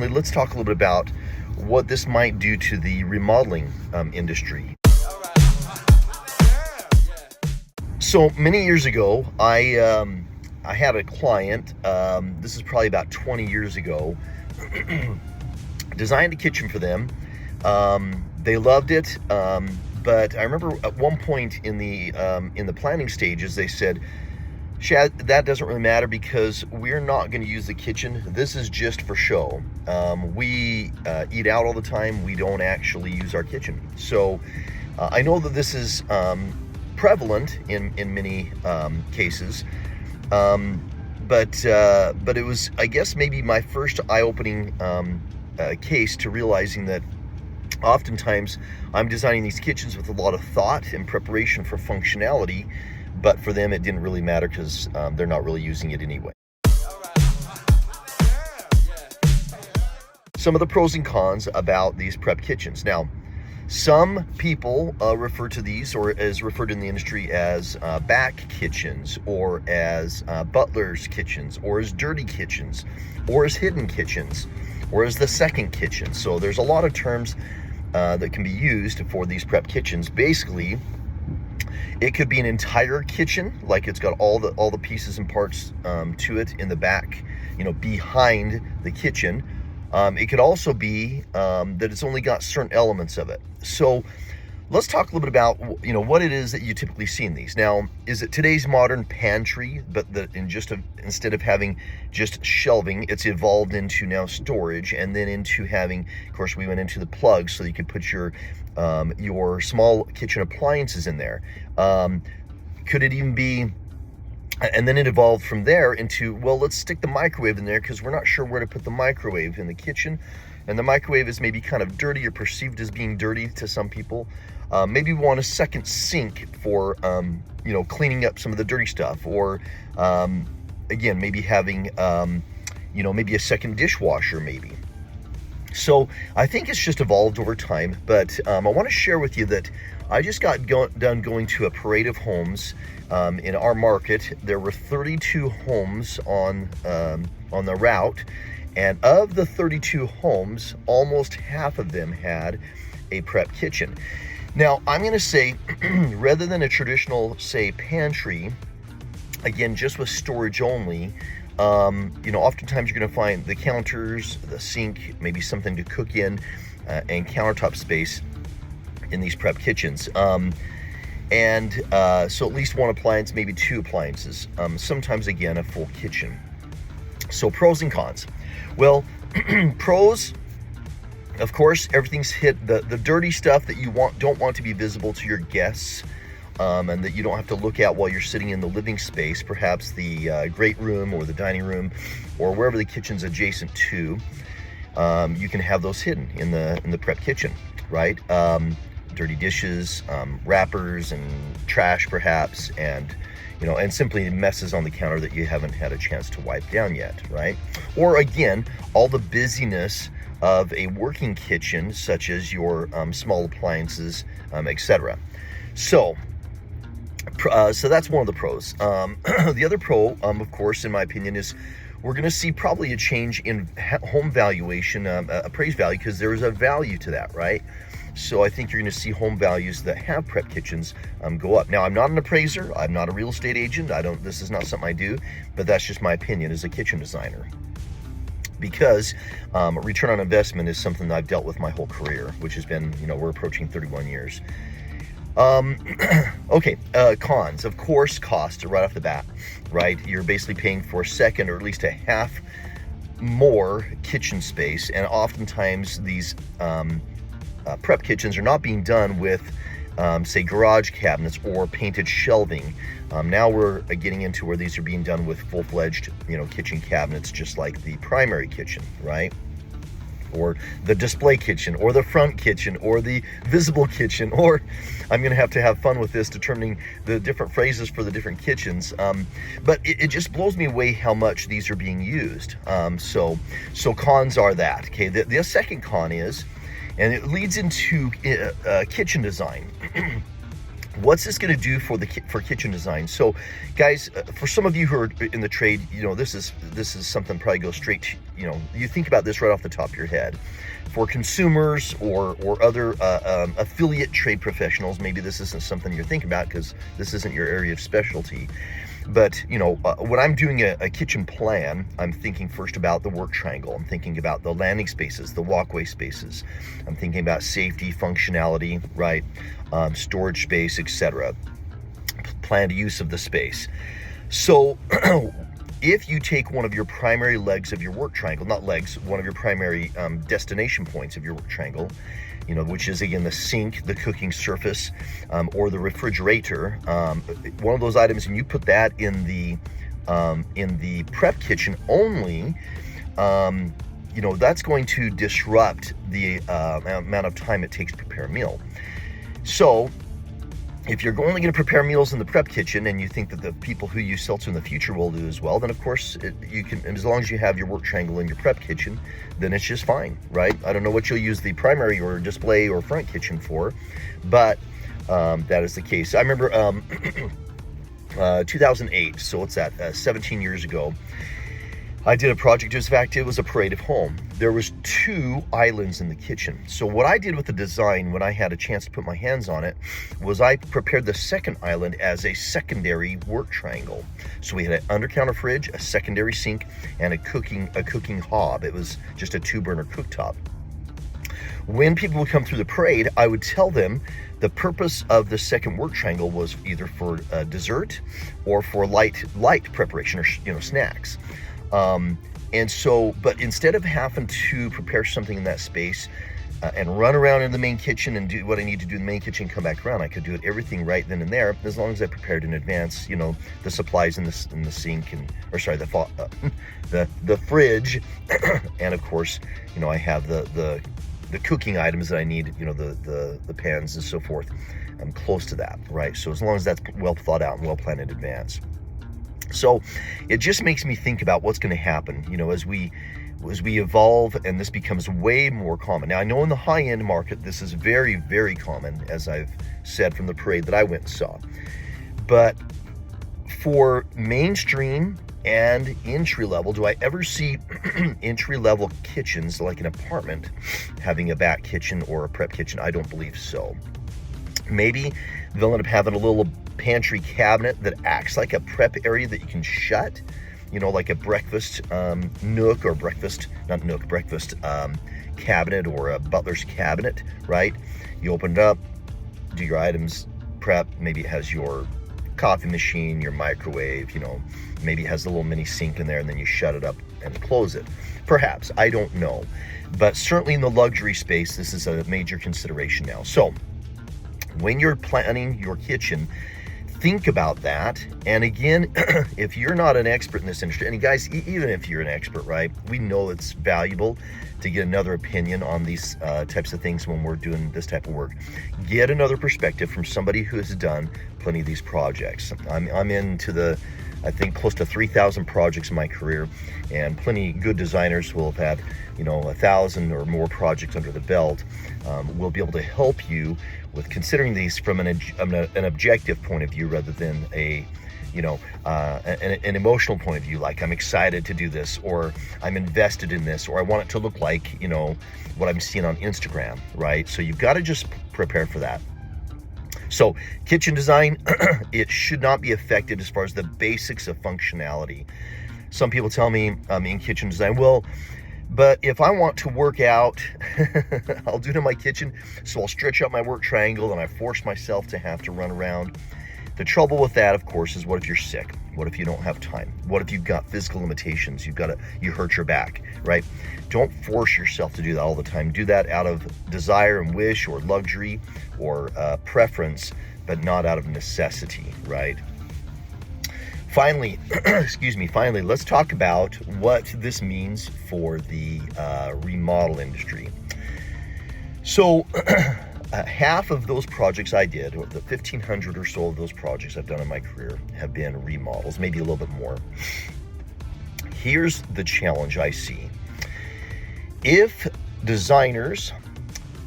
Let's talk a little bit about what this might do to the remodeling industry. So many years ago, I had a client. This is probably about 20 years ago. Designed a kitchen for them. They loved it, but I remember at one point in the planning stages, they said, "Shad, that doesn't really matter because we're not going to use the kitchen. This is just for show. We eat out all the time. We don't actually use our kitchen." So I know that this is prevalent in many cases, but it was, I guess, maybe my first eye-opening case to realizing that oftentimes I'm designing these kitchens with a lot of thought and preparation for functionality, but for them it didn't really matter because they're not really using it anyway. Some of the pros and cons about these prep kitchens. Now, some people refer to these, or as referred in the industry, as back kitchens, or as butler's kitchens, or as dirty kitchens, or as hidden kitchens, or as the second kitchen. So there's a lot of terms that can be used for these prep kitchens. Basically, it could be an entire kitchen, like it's got all the pieces and parts to it in the back, behind the kitchen. It could also be that it's only got certain elements of it. So let's talk a little bit about what it is that you typically see in these. Now, is it today's modern pantry, but instead of having just shelving, it's evolved into now storage, and then into having, of course, we went into the plugs so you could put your small kitchen appliances in there. Could it even be? And then it evolved from there into, well, let's stick the microwave in there because we're not sure where to put the microwave in the kitchen. And the microwave is maybe kind of dirty, or perceived as being dirty to some people. Maybe we want a second sink for, cleaning up some of the dirty stuff. Or, again, maybe having, maybe a second dishwasher maybe. So I think it's just evolved over time. But I want to share with you that I just got done going to a parade of homes in our market. There were 32 homes on the route, and of the 32 homes, almost half of them had a prep kitchen. Now, I'm going to say, rather than a traditional, say, pantry, again, just with storage only, oftentimes you're going to find the counters, the sink, maybe something to cook in, and countertop space in these prep kitchens. So at least one appliance, maybe two appliances. Sometimes, again, a full kitchen. So pros and cons. Well, pros, of course, everything's hit the dirty stuff that you don't want to be visible to your guests, and that you don't have to look at while you're sitting in the living space, perhaps the great room or the dining room, or wherever the kitchen's adjacent to. You can have those hidden in the prep kitchen, right? Dirty dishes, wrappers, and trash perhaps, and simply messes on the counter that you haven't had a chance to wipe down yet, right? Or again, all the busyness of a working kitchen, such as your small appliances, etc. So that's one of the pros. The other pro, of course, in my opinion, is we're going to see probably a change in home valuation, appraised value, because there is a value to that, right? So I think you're going to see home values that have prep kitchens go up. Now, I'm not an appraiser. I'm not a real estate agent. This is not something I do, but that's just my opinion as a kitchen designer. Because return on investment is something that I've dealt with my whole career, which has been, we're approaching 31 years. Okay, cons, of course, cost right off the bat, right? You're basically paying for a second or at least a half more kitchen space, and oftentimes these prep kitchens are not being done with, say, garage cabinets or painted shelving. Now we're getting into where these are being done with full-fledged, kitchen cabinets, just like the primary kitchen, right? Or the display kitchen, or the front kitchen, or the visible kitchen, or I'm going to have fun with this, determining the different phrases for the different kitchens. But it just blows me away how much these are being used. So cons are that. Okay, the second con is, and it leads into kitchen design. What's this going to do for kitchen design? So, guys, for some of you who are in the trade, this is something probably goes straight to, you think about this right off the top of your head. For consumers or other affiliate trade professionals, maybe this isn't something you're thinking about because this isn't your area of specialty. But, when I'm doing a kitchen plan, I'm thinking first about the work triangle. I'm thinking about the landing spaces, the walkway spaces. I'm thinking about safety, functionality, right? Storage space, etc. Planned use of the space. So if you take one of your primary legs of your work triangle, not legs, one of your primary destination points of your work triangle, which is again the sink, the cooking surface, or the refrigerator, one of those items, and you put that in the prep kitchen only, that's going to disrupt the amount of time it takes to prepare a meal. So if you're only going to prepare meals in the prep kitchen and you think that the people who you sell to in the future will do as well, then of course you can, as long as you have your work triangle in your prep kitchen, then it's just fine, right? I don't know what you'll use the primary or display or front kitchen for, but that is the case. I remember 2008, so what's that, 17 years ago, I did a project. It was a parade of home. There was 2 islands in the kitchen. So what I did with the design when I had a chance to put my hands on it was I prepared the second island as a secondary work triangle. So we had an under-counter fridge, a secondary sink, and a cooking hob. It was just a 2-burner cooktop. When people would come through the parade, I would tell them the purpose of the second work triangle was either for dessert or for light preparation or snacks. And so, but instead of having to prepare something in that space and run around in the main kitchen and do what I need to do in the main kitchen, come back around, I could do everything right then and there, as long as I prepared in advance, the supplies in the sink the fridge, and of course, I have the cooking items that I need, the pans and so forth. I'm close to that, right? So as long as that's well thought out and well planned in advance. So it just makes me think about what's going to happen, as we evolve and this becomes way more common. Now, I know in the high-end market, this is very, very common, as I've said from the parade that I went and saw. But for mainstream and entry level, do I ever see entry level kitchens like an apartment having a back kitchen or a prep kitchen? I don't believe so. Maybe they'll end up having a little pantry cabinet that acts like a prep area that you can shut, like a breakfast nook or breakfast cabinet or a butler's cabinet, right? You open it up, do your items, prep. Maybe it has your coffee machine, your microwave, maybe it has a little mini sink in there, and then you shut it up and close it. Perhaps, I don't know. But certainly in the luxury space, this is a major consideration now. So when you're planning your kitchen, think about that. And again, if you're not an expert in this industry, and guys, even if you're an expert, right, we know it's valuable to get another opinion on these types of things when we're doing this type of work. Get another perspective from somebody who has done plenty of these projects. I'm into I think close to 3,000 projects in my career, and plenty good designers who will have had 1,000 or more projects under the belt. Will be able to help you with considering these from an objective point of view rather than an emotional point of view, like I'm excited to do this, or I'm invested in this, or I want it to look like what I'm seeing on Instagram, right? So you've got to just prepare for that. So kitchen design, it should not be affected as far as the basics of functionality. Some people tell me in kitchen design, well, but if I want to work out, I'll do it in my kitchen. So I'll stretch out my work triangle and I force myself to have to run around. The trouble with that, of course, is what if you're sick? What if you don't have time? What if you've got physical limitations? You hurt your back, right? Don't force yourself to do that all the time. Do that out of desire and wish or luxury or preference, but not out of necessity, right? Finally, let's talk about what this means for the remodel industry. So half of those projects I did, or the 1,500 or so of those projects I've done in my career, have been remodels, maybe a little bit more. Here's the challenge I see. If designers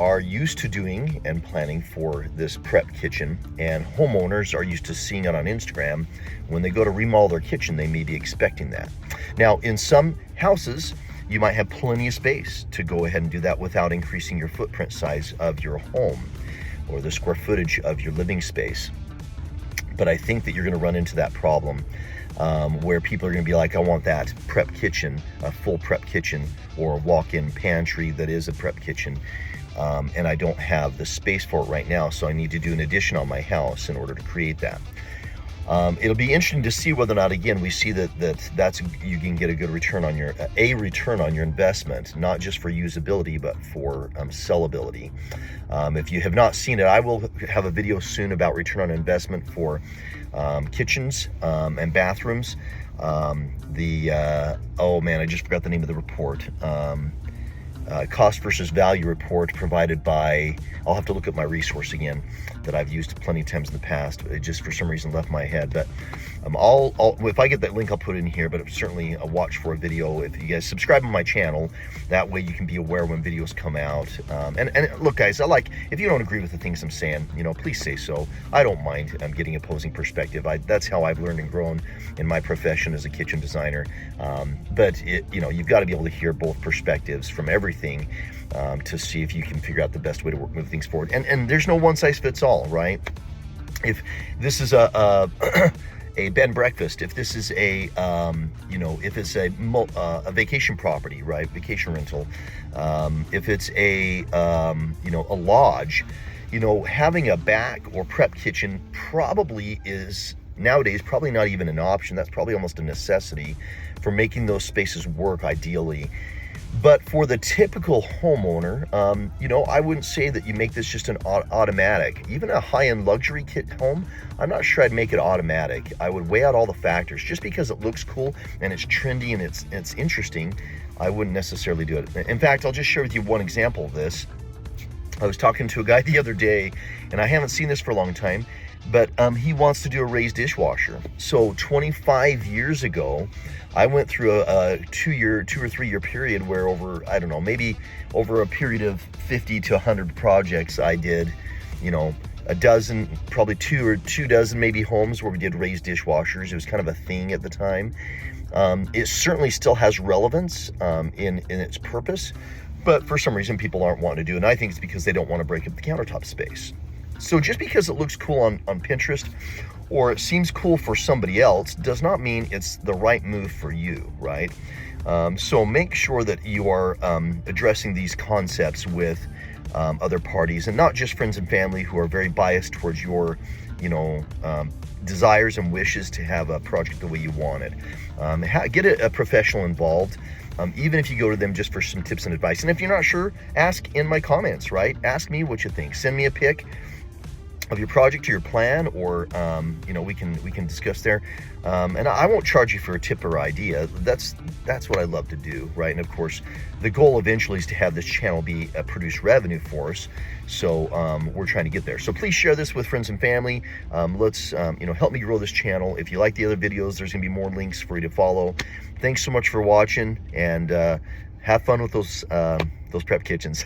are used to doing and planning for this prep kitchen, and homeowners are used to seeing it on Instagram. When they go to remodel their kitchen, they may be expecting that. Now, in some houses, you might have plenty of space to go ahead and do that without increasing your footprint size of your home or the square footage of your living space. But I think that you're going to run into that problem where people are going to be like, I want that prep kitchen, a full prep kitchen, or a walk-in pantry that is a prep kitchen, and I don't have the space for it right now, so I need to do an addition on my house in order to create that. It'll be interesting to see whether or not, again, we see that's you can get a good return on your investment, not just for usability, but for sellability. If you have not seen it, I will have a video soon about return on investment for kitchens and bathrooms. Oh man, I just forgot the name of the report. Cost versus value report provided by, I'll have to look at my resource again that I've used plenty of times in the past. It just for some reason left my head, but if I get that link, I'll put it in here, but certainly a watch for a video. If you guys subscribe on my channel, that way you can be aware when videos come out. And look, guys, if you don't agree with the things I'm saying, please say so. I don't mind getting opposing perspective. That's how I've learned and grown in my profession as a kitchen designer. But you've got to be able to hear both perspectives from everything to see if you can figure out the best way to move things forward. And there's no one size fits all, right? If this is a bed and breakfast, if this is if it's a vacation property, right, vacation rental, if it's a lodge, having a back or prep kitchen probably is nowadays probably not even an option. That's probably almost a necessity for making those spaces work ideally. But for the typical homeowner, I wouldn't say that you make this just an automatic. Even a high-end luxury kit home, I'm not sure I'd make it automatic. I would weigh out all the factors. Just because it looks cool and it's trendy and it's interesting, I wouldn't necessarily do it. In fact, I'll just share with you one example of this. I was talking to a guy the other day, and I haven't seen this for a long time, but he wants to do a raised dishwasher. So 25 years ago, I went through a 2 or 3 year period where maybe over a period of 50 to 100 projects, I did, a dozen, probably two dozen maybe homes where we did raised dishwashers. It was kind of a thing at the time. It certainly still has relevance in its purpose, but for some reason people aren't wanting to do it. And I think it's because they don't want to break up the countertop space. So just because it looks cool on Pinterest or it seems cool for somebody else does not mean it's the right move for you, right? So make sure that you are addressing these concepts with other parties, and not just friends and family who are very biased towards your, desires and wishes to have a project the way you want it. Get a professional involved. Even if you go to them just for some tips and advice. And if you're not sure, ask in my comments, right? Ask me what you think. Send me a pic of your project or your plan, or we can discuss there. And I won't charge you for a tip or idea. That's what I love to do, right? And of course, the goal eventually is to have this channel be produce revenue for us. So we're trying to get there. So please share this with friends and family. Let's help me grow this channel. If you like the other videos, there's gonna be more links for you to follow. Thanks so much for watching, and have fun with those prep kitchens.